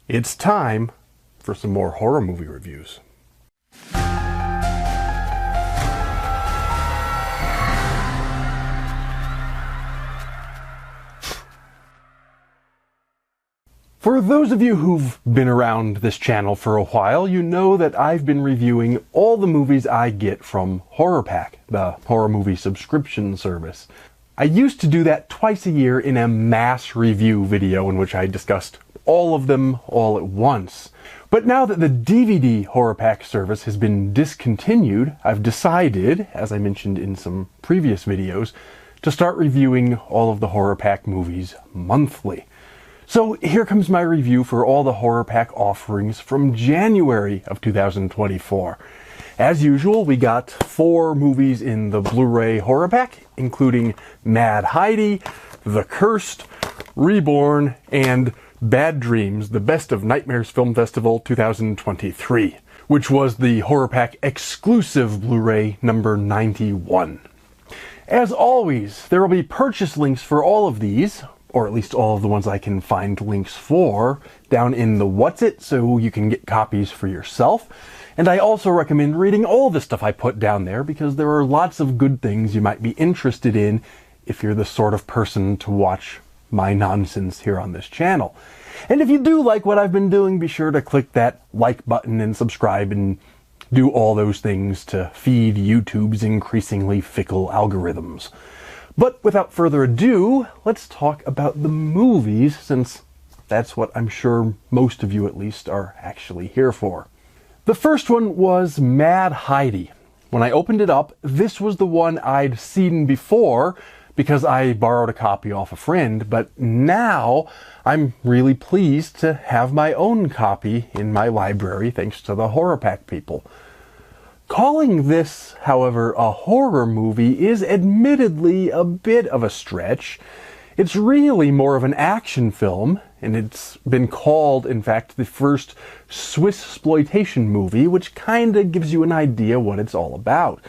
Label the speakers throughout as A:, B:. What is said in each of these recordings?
A: It's time for some more horror movie reviews. For those of you who've been around this channel for a while, you know that I've been reviewing all the movies I get from HorrorPack, the horror movie subscription service. I used to do that twice a year in a mass review video in which I discussed all of them all at once. But now that the DVD HorrorPack service has been discontinued, I've decided, as I mentioned in some previous videos, to start reviewing all of the HorrorPack movies monthly. So here comes my review for all the HorrorPack offerings from January of 2024. As usual, we got 4 movies in the Blu-ray HorrorPack, including Mad Heidi, The Cursed, Reborn, and Bad Dreams, the Best of Nightmares Film Festival 2023, which was the HorrorPack exclusive Blu-ray number 91. As always, there will be purchase links for all of these, or at least all of the ones I can find links for, down in the What's It, so you can get copies for yourself. And I also recommend reading all the stuff I put down there, because there are lots of good things you might be interested in if you're the sort of person to watch my nonsense here on this channel. And if you do like what I've been doing, be sure to click that like button and subscribe and do all those things to feed YouTube's increasingly fickle algorithms. But without further ado, let's talk about the movies, since that's what I'm sure most of you at least are actually here for. The first one was Mad Heidi. When I opened it up, this was the one I'd seen before because I borrowed a copy off a friend, but now I'm really pleased to have my own copy in my library thanks to the HorrorPack people. Calling this, however, a horror movie is admittedly a bit of a stretch. It's really more of an action film, and it's been called, in fact, the first Swissploitation movie, which kinda gives you an idea what it's all about.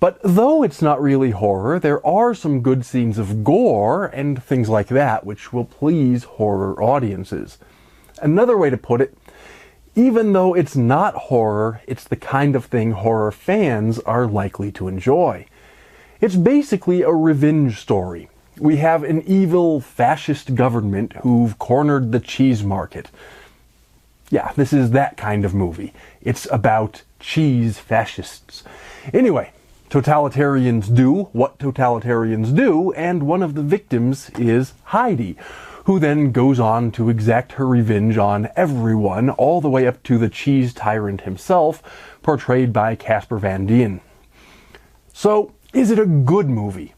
A: But though it's not really horror, there are some good scenes of gore and things like that which will please horror audiences. Another way to put it, even though it's not horror, it's the kind of thing horror fans are likely to enjoy. It's basically a revenge story. We have an evil fascist government who've cornered the cheese market. Yeah, this is that kind of movie. It's about cheese fascists. Anyway, totalitarians do what totalitarians do, and one of the victims is Heidi, who then goes on to exact her revenge on everyone, all the way up to the cheese tyrant himself, portrayed by Casper Van Dien. So, is it a good movie?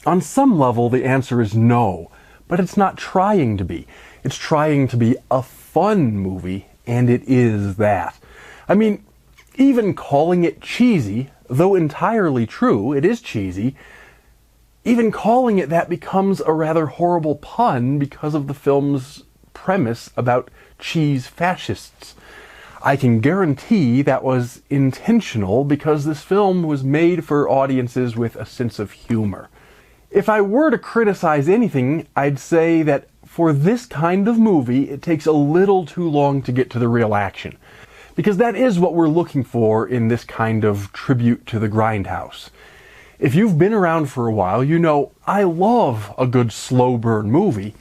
A: On some level, the answer is no, but it's not trying to be. It's trying to be a fun movie, and it is that. I mean, even calling it cheesy, though entirely true, it is cheesy, even calling it that becomes a rather horrible pun because of the film's premise about cheese fascists. I can guarantee that was intentional because this film was made for audiences with a sense of humor. If I were to criticize anything, I'd say that for this kind of movie, it takes a little too long to get to the real action. Because that is what we're looking for in this kind of tribute to the grindhouse. If you've been around for a while, you know I love a good slow burn movie.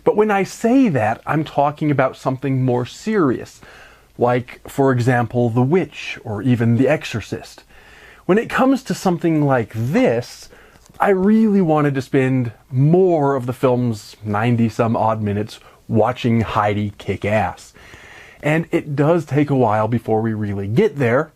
A: But when I say that, I'm talking about something more serious, like, for example, The Witch or even The Exorcist. When it comes to something like this, I really wanted to spend more of the film's 90-some odd minutes watching Heidi kick ass. And it does take a while before we really get there,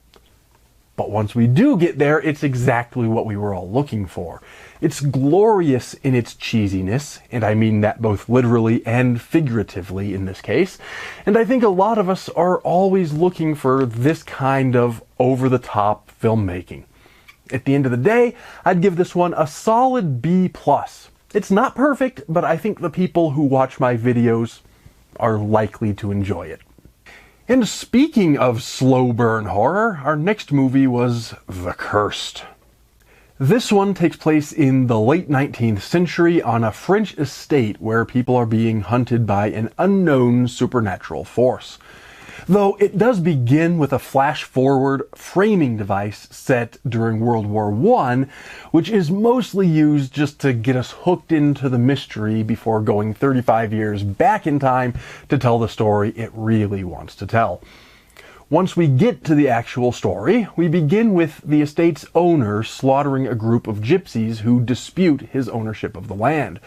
A: but once we do get there, it's exactly what we were all looking for. It's glorious in its cheesiness, and I mean that both literally and figuratively in this case, and I think a lot of us are always looking for this kind of over-the-top filmmaking. At the end of the day, I'd give this one a solid B+. It's not perfect, but I think the people who watch my videos are likely to enjoy it. And speaking of slow burn horror, our next movie was The Cursed. This one takes place in the late 19th century on a French estate where people are being hunted by an unknown supernatural force. Though it does begin with a flash-forward framing device set during World War I, which is mostly used just to get us hooked into the mystery before going 35 years back in time to tell the story it really wants to tell. Once we get to the actual story, we begin with the estate's owner slaughtering a group of gypsies who dispute his ownership of the land.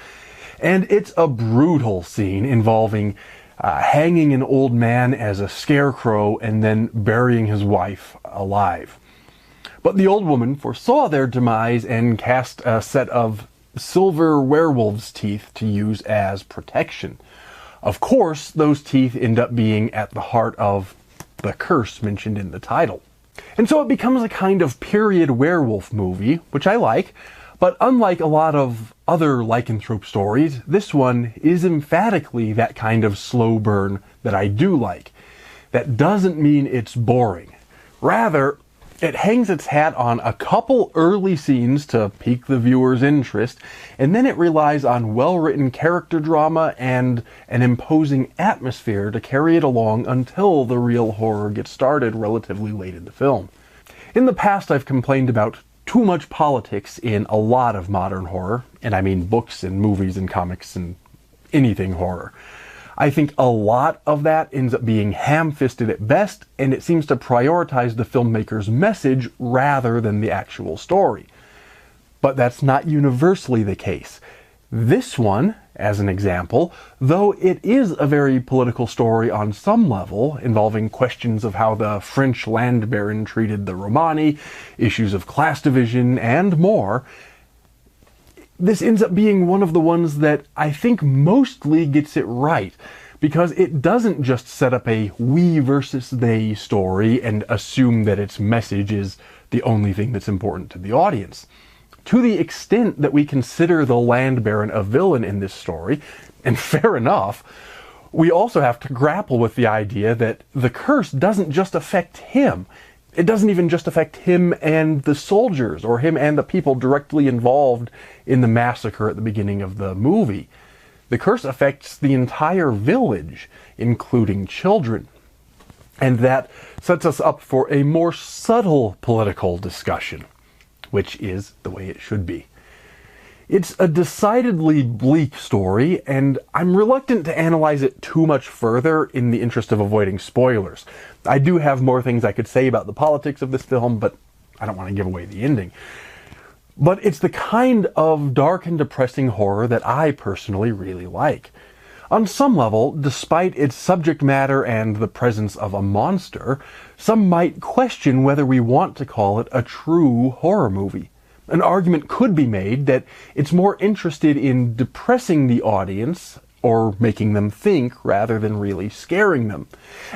A: And it's a brutal scene involving hanging an old man as a scarecrow and then burying his wife alive. But the old woman foresaw their demise and cast a set of silver werewolf's teeth to use as protection. Of course, those teeth end up being at the heart of the curse mentioned in the title. And so it becomes a kind of period werewolf movie, which I like, but unlike a lot of other lycanthrope stories, this one is emphatically that kind of slow burn that I do like. That doesn't mean it's boring. Rather, it hangs its hat on a couple early scenes to pique the viewer's interest, and then it relies on well-written character drama and an imposing atmosphere to carry it along until the real horror gets started relatively late in the film. In the past, I've complained about too much politics in a lot of modern horror, and I mean books and movies and comics and anything horror. I think a lot of that ends up being ham-fisted at best, and it seems to prioritize the filmmaker's message rather than the actual story. But that's not universally the case. This one, as an example, though it is a very political story on some level, involving questions of how the French land baron treated the Romani, issues of class division, and more, this ends up being one of the ones that I think mostly gets it right, because it doesn't just set up a we versus they story and assume that its message is the only thing that's important to the audience. To the extent that we consider the land baron a villain in this story, and fair enough, we also have to grapple with the idea that the curse doesn't just affect him. It doesn't even just affect him and the soldiers, or him and the people directly involved in the massacre at the beginning of the movie. The curse affects the entire village, including children. And that sets us up for a more subtle political discussion, which is the way it should be. It's a decidedly bleak story, and I'm reluctant to analyze it too much further in the interest of avoiding spoilers. I do have more things I could say about the politics of this film, but I don't want to give away the ending. But it's the kind of dark and depressing horror that I personally really like. On some level, despite its subject matter and the presence of a monster, some might question whether we want to call it a true horror movie. An argument could be made that it's more interested in depressing the audience or making them think rather than really scaring them.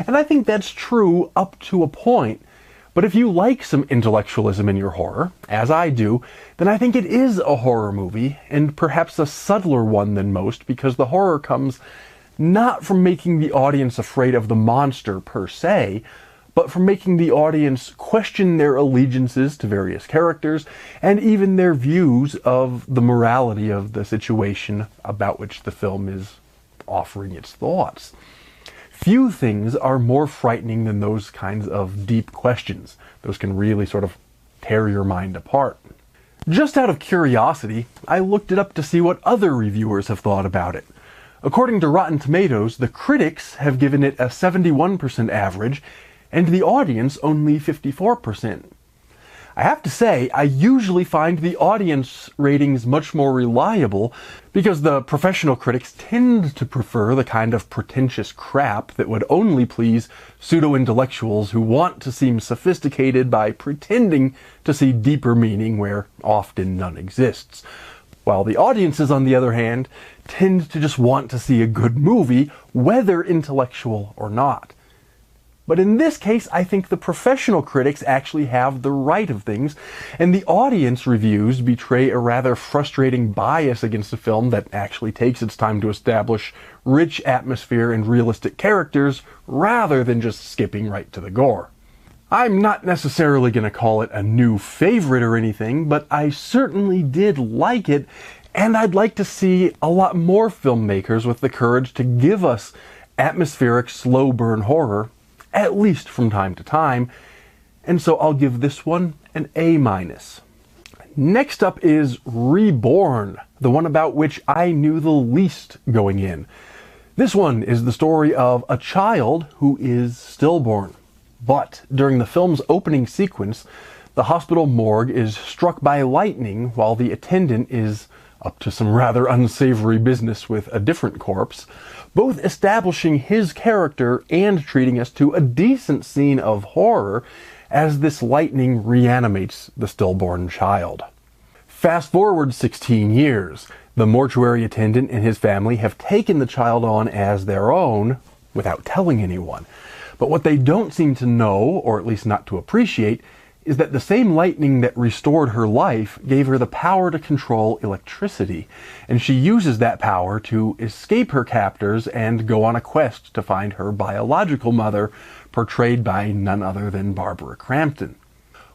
A: And I think that's true up to a point. But if you like some intellectualism in your horror, as I do, then I think it is a horror movie, and perhaps a subtler one than most, because the horror comes not from making the audience afraid of the monster per se, but from making the audience question their allegiances to various characters, and even their views of the morality of the situation about which the film is offering its thoughts. Few things are more frightening than those kinds of deep questions. Those can really sort of tear your mind apart. Just out of curiosity, I looked it up to see what other reviewers have thought about it. According to Rotten Tomatoes, the critics have given it a 71% average, and the audience only 54%. I have to say, I usually find the audience ratings much more reliable because the professional critics tend to prefer the kind of pretentious crap that would only please pseudo-intellectuals who want to seem sophisticated by pretending to see deeper meaning where often none exists. While the audiences, on the other hand, tend to just want to see a good movie, whether intellectual or not. But in this case, I think the professional critics actually have the right of things, and the audience reviews betray a rather frustrating bias against a film that actually takes its time to establish rich atmosphere and realistic characters, rather than just skipping right to the gore. I'm not necessarily going to call it a new favorite or anything, but I certainly did like it, and I'd like to see a lot more filmmakers with the courage to give us atmospheric, slow burn horror, at least from time to time, and so I'll give this one an A-. Next up is Reborn, the one about which I knew the least going in. This one is the story of a child who is stillborn. But during the film's opening sequence, the hospital morgue is struck by lightning while the attendant is up to some rather unsavory business with a different corpse, both establishing his character and treating us to a decent scene of horror as this lightning reanimates the stillborn child. Fast forward 16 years. The mortuary attendant and his family have taken the child on as their own without telling anyone. But what they don't seem to know, or at least not to appreciate, is that the same lightning that restored her life gave her the power to control electricity, and she uses that power to escape her captors and go on a quest to find her biological mother, portrayed by none other than Barbara Crampton.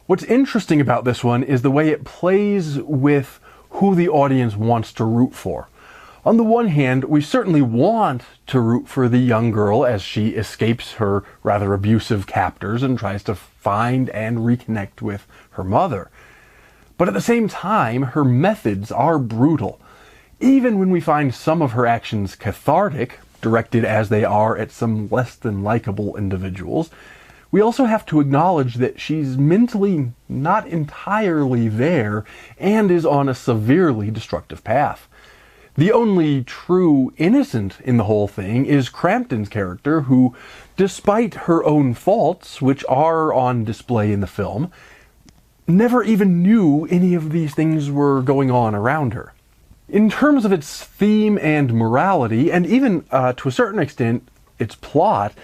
A: What's interesting about this one is the way it plays with who the audience wants to root for. On the one hand, we certainly want to root for the young girl as she escapes her rather abusive captors and tries to find and reconnect with her mother. But at the same time, her methods are brutal. Even when we find some of her actions cathartic, directed as they are at some less than likable individuals, we also have to acknowledge that she's mentally not entirely there and is on a severely destructive path. The only true innocent in the whole thing is Crampton's character, who, despite her own faults, which are on display in the film, never even knew any of these things were going on around her. In terms of its theme and morality, and even to a certain extent its plot,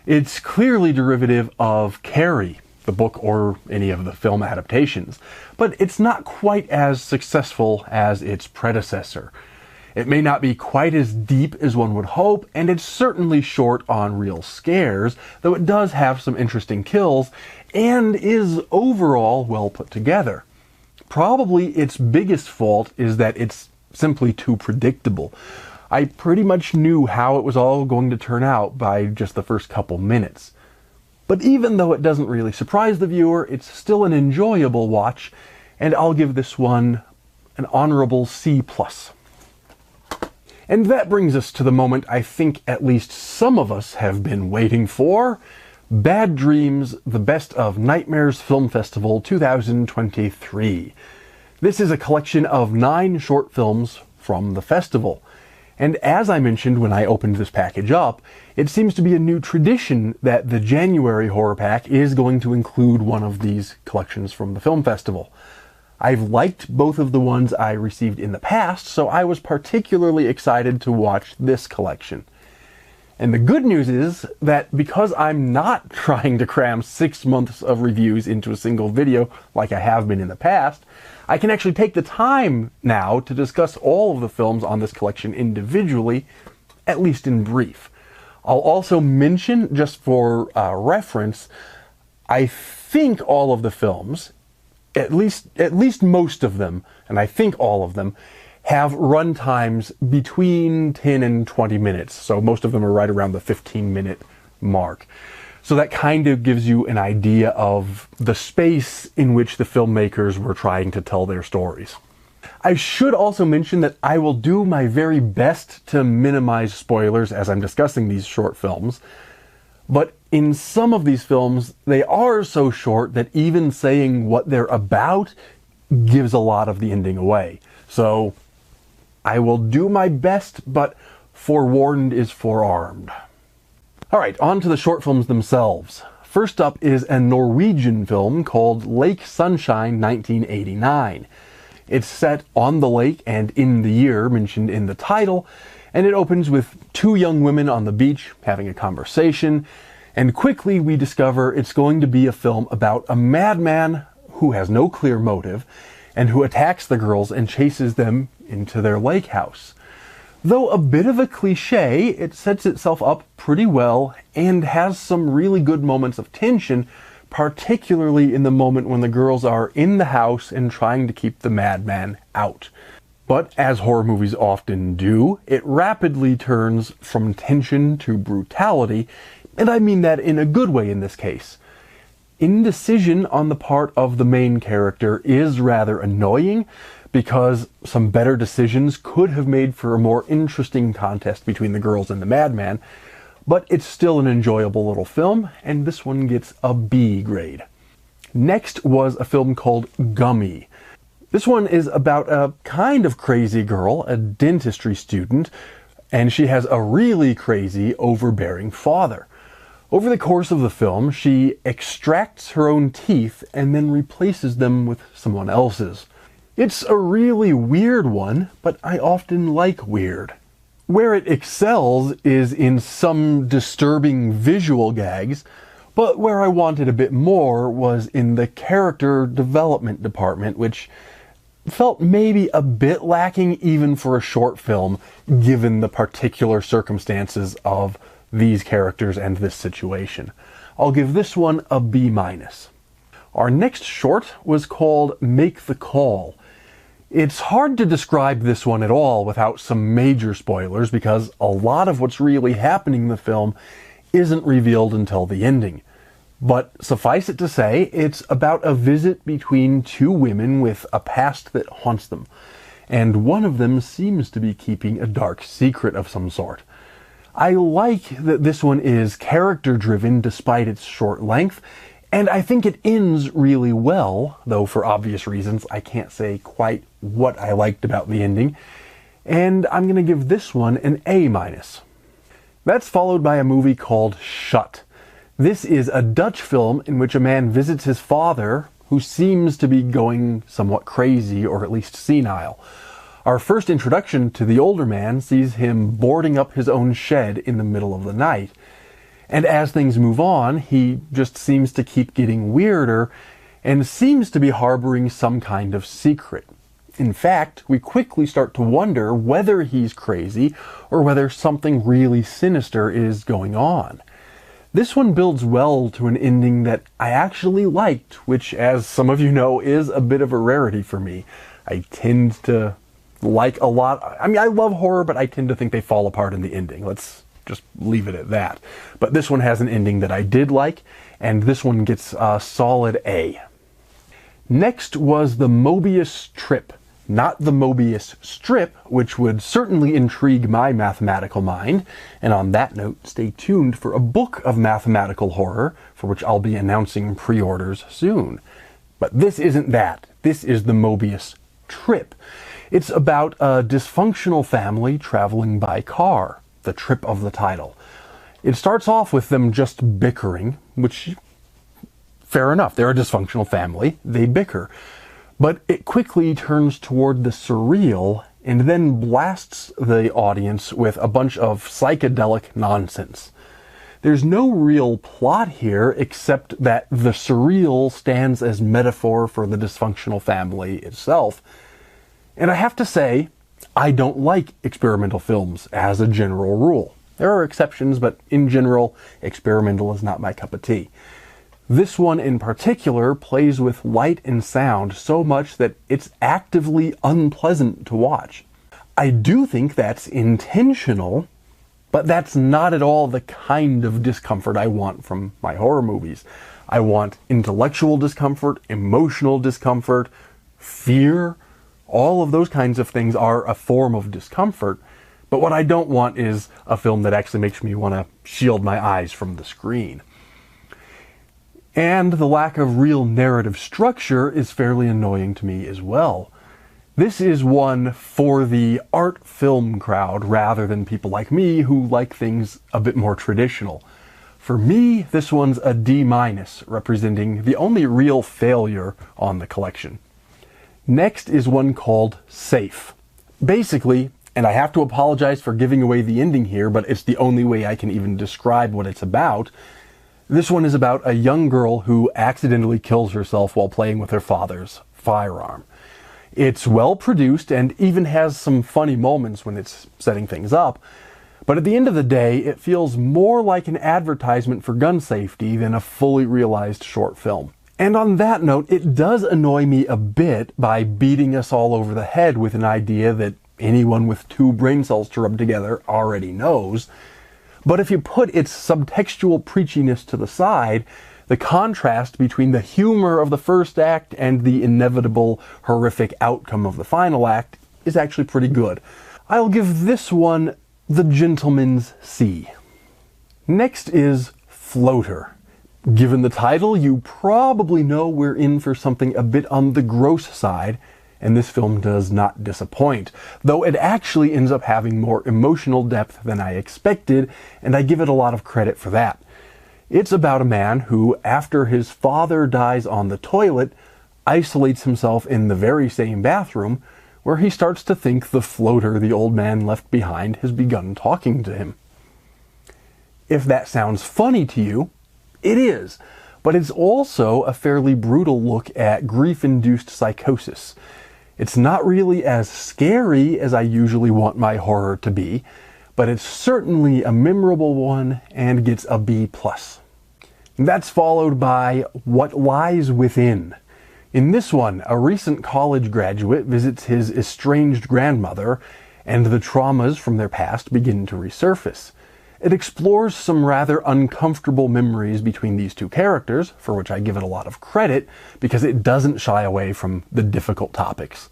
A: it's clearly derivative of Carrie, the book or any of the film adaptations, but it's not quite as successful as its predecessor. It may not be quite as deep as one would hope, and it's certainly short on real scares, though it does have some interesting kills, and is overall well put together. Probably its biggest fault is that it's simply too predictable. I pretty much knew how it was all going to turn out by just the first couple minutes. But even though it doesn't really surprise the viewer, it's still an enjoyable watch, and I'll give this one an honorable C+. And that brings us to the moment I think at least some of us have been waiting for. Bad Dreams, the Best of Nightmares Film Festival 2023. This is a collection of 9 short films from the festival. And as I mentioned when I opened this package up, it seems to be a new tradition that the January HorrorPack is going to include one of these collections from the film festival. I've liked both of the ones I received in the past, so I was particularly excited to watch this collection. And the good news is that because I'm not trying to cram 6 months of reviews into a single video like I have been in the past, I can actually take the time now to discuss all of the films on this collection individually, at least in brief. I'll also mention, just for reference, I think all of the films, at least most of them, and I think all of them, have run times between 10 and 20 minutes. So most of them are right around the 15-minute mark. So that kind of gives you an idea of the space in which the filmmakers were trying to tell their stories. I should also mention that I will do my very best to minimize spoilers as I'm discussing these short films. But in some of these films, they are so short that even saying what they're about gives a lot of the ending away. So I will do my best, but forewarned is forearmed. Alright, on to the short films themselves. First up is a Norwegian film called Lake Sunshine 1989. It's set on the lake and in the year mentioned in the title, and it opens with 2 young women on the beach having a conversation, and quickly we discover it's going to be a film about a madman who has no clear motive and who attacks the girls and chases them into their lake house. Though a bit of a cliche, it sets itself up pretty well and has some really good moments of tension, particularly in the moment when the girls are in the house and trying to keep the madman out. But as horror movies often do, it rapidly turns from tension to brutality, and I mean that in a good way in this case. Indecision on the part of the main character is rather annoying, because some better decisions could have made for a more interesting contest between the girls and the madman, but it's still an enjoyable little film, and this one gets a B grade. Next was a film called Gummy. This one is about a kind of crazy girl, a dentistry student, and she has a really crazy, overbearing father. Over the course of the film, she extracts her own teeth and then replaces them with someone else's. It's a really weird one, but I often like weird. Where it excels is in some disturbing visual gags, but where I wanted a bit more was in the character development department, which felt maybe a bit lacking even for a short film, given the particular circumstances of these characters and this situation. I'll give this one a B-. Our next short was called Make the Call. It's hard to describe this one at all without some major spoilers, because a lot of what's really happening in the film isn't revealed until the ending. But suffice it to say, it's about a visit between two women with a past that haunts them, and one of them seems to be keeping a dark secret of some sort. I like that this one is character-driven despite its short length, and I think it ends really well, though for obvious reasons I can't say quite what I liked about the ending, and I'm going to give this one an A-. That's followed by a movie called Shut. This is a Dutch film in which a man visits his father, who seems to be going somewhat crazy, or at least senile. Our first introduction to the older man sees him boarding up his own shed in the middle of the night. And as things move on, he just seems to keep getting weirder and seems to be harboring some kind of secret. In fact, we quickly start to wonder whether he's crazy or whether something really sinister is going on. This one builds well to an ending that I actually liked, which, as some of you know, is a bit of a rarity for me. I tend to like a lot. I mean, I love horror, but I tend to think they fall apart in the ending. Let's just leave it at that. But this one has an ending that I did like, and this one gets a solid A. Next was the Mobius Trip. Not the Mobius Strip, which would certainly intrigue my mathematical mind. And on that note, stay tuned for a book of mathematical horror, for which I'll be announcing pre-orders soon. But this isn't that. This is the Mobius Trip. It's about a dysfunctional family traveling by car. The trip of the title. It starts off with them just bickering, which, fair enough, they're a dysfunctional family, they bicker. But it quickly turns toward the surreal and then blasts the audience with a bunch of psychedelic nonsense. There's no real plot here except that the surreal stands as metaphor for the dysfunctional family itself. And I have to say, I don't like experimental films as a general rule. There are exceptions, but in general, experimental is not my cup of tea. This one in particular plays with light and sound so much that it's actively unpleasant to watch. I do think that's intentional, but that's not at all the kind of discomfort I want from my horror movies. I want intellectual discomfort, emotional discomfort, fear. All of those kinds of things are a form of discomfort, but what I don't want is a film that actually makes me want to shield my eyes from the screen. And the lack of real narrative structure is fairly annoying to me as well. This is one for the art film crowd rather than people like me who like things a bit more traditional. For me, this one's a D-, representing the only real failure on the collection. Next is one called Safe. Basically, and I have to apologize for giving away the ending here, but it's the only way I can even describe what it's about. This one is about a young girl who accidentally kills herself while playing with her father's firearm. It's well produced and even has some funny moments when it's setting things up, But at the end of the day, it feels more like an advertisement for gun safety than a fully realized short film. And on that note, it does annoy me a bit by beating us all over the head with an idea that anyone with 2 brain cells to rub together already knows. But if you put its subtextual preachiness to the side, the contrast between the humor of the first act and the inevitable horrific outcome of the final act is actually pretty good. I'll give this one the gentleman's C. Next is Floater. Given the title, you probably know we're in for something a bit on the gross side, and this film does not disappoint, though it actually ends up having more emotional depth than I expected, and I give it a lot of credit for that. It's about a man who, after his father dies on the toilet, isolates himself in the very same bathroom, where he starts to think the floater the old man left behind has begun talking to him. If that sounds funny to you, it is, but it's also a fairly brutal look at grief-induced psychosis. It's not really as scary as I usually want my horror to be, but it's certainly a memorable one and gets a B+. That's followed by What Lies Within. In this one, a recent college graduate visits his estranged grandmother, and the traumas from their past begin to resurface. It explores some rather uncomfortable memories between these 2 characters, for which I give it a lot of credit, because it doesn't shy away from the difficult topics.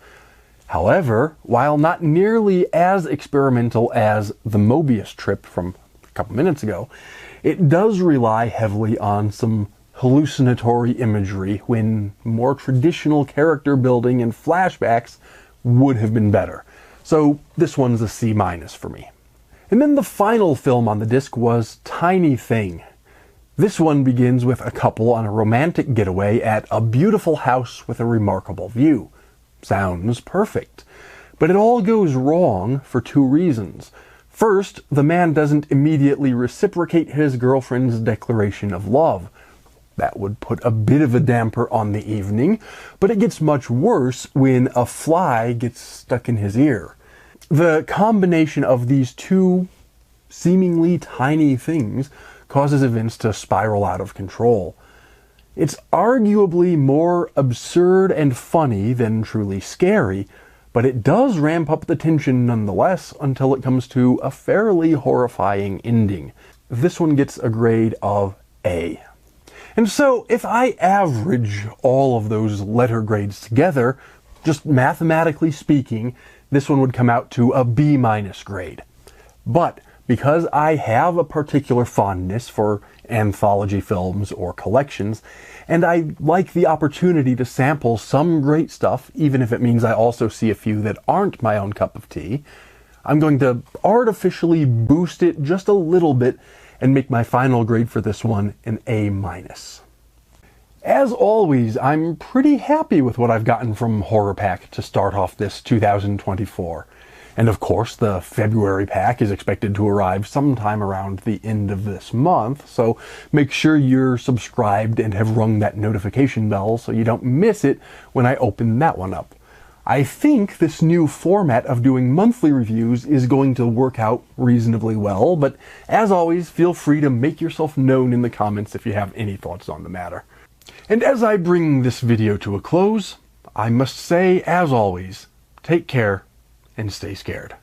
A: However, while not nearly as experimental as the Mobius trip from a couple minutes ago, it does rely heavily on some hallucinatory imagery when more traditional character building and flashbacks would have been better. So this one's a C- for me. And then the final film on the disc was Tiny Thing. This one begins with a couple on a romantic getaway at a beautiful house with a remarkable view. Sounds perfect. But it all goes wrong for 2 reasons. First, the man doesn't immediately reciprocate his girlfriend's declaration of love. That would put a bit of a damper on the evening, but it gets much worse when a fly gets stuck in his ear. The combination of these 2 seemingly tiny things causes events to spiral out of control. It's arguably more absurd and funny than truly scary, but it does ramp up the tension nonetheless until it comes to a fairly horrifying ending. This one gets a grade of A. And so, if I average all of those letter grades together, just mathematically speaking, this one would come out to a B- grade. But because I have a particular fondness for anthology films or collections, and I like the opportunity to sample some great stuff, even if it means I also see a few that aren't my own cup of tea, I'm going to artificially boost it just a little bit and make my final grade for this one an A-. As always, I'm pretty happy with what I've gotten from HorrorPack to start off this 2024. And of course, the February pack is expected to arrive sometime around the end of this month, so make sure you're subscribed and have rung that notification bell so you don't miss it when I open that one up. I think this new format of doing monthly reviews is going to work out reasonably well, but as always, feel free to make yourself known in the comments if you have any thoughts on the matter. And as I bring this video to a close, I must say, as always, take care and stay scared.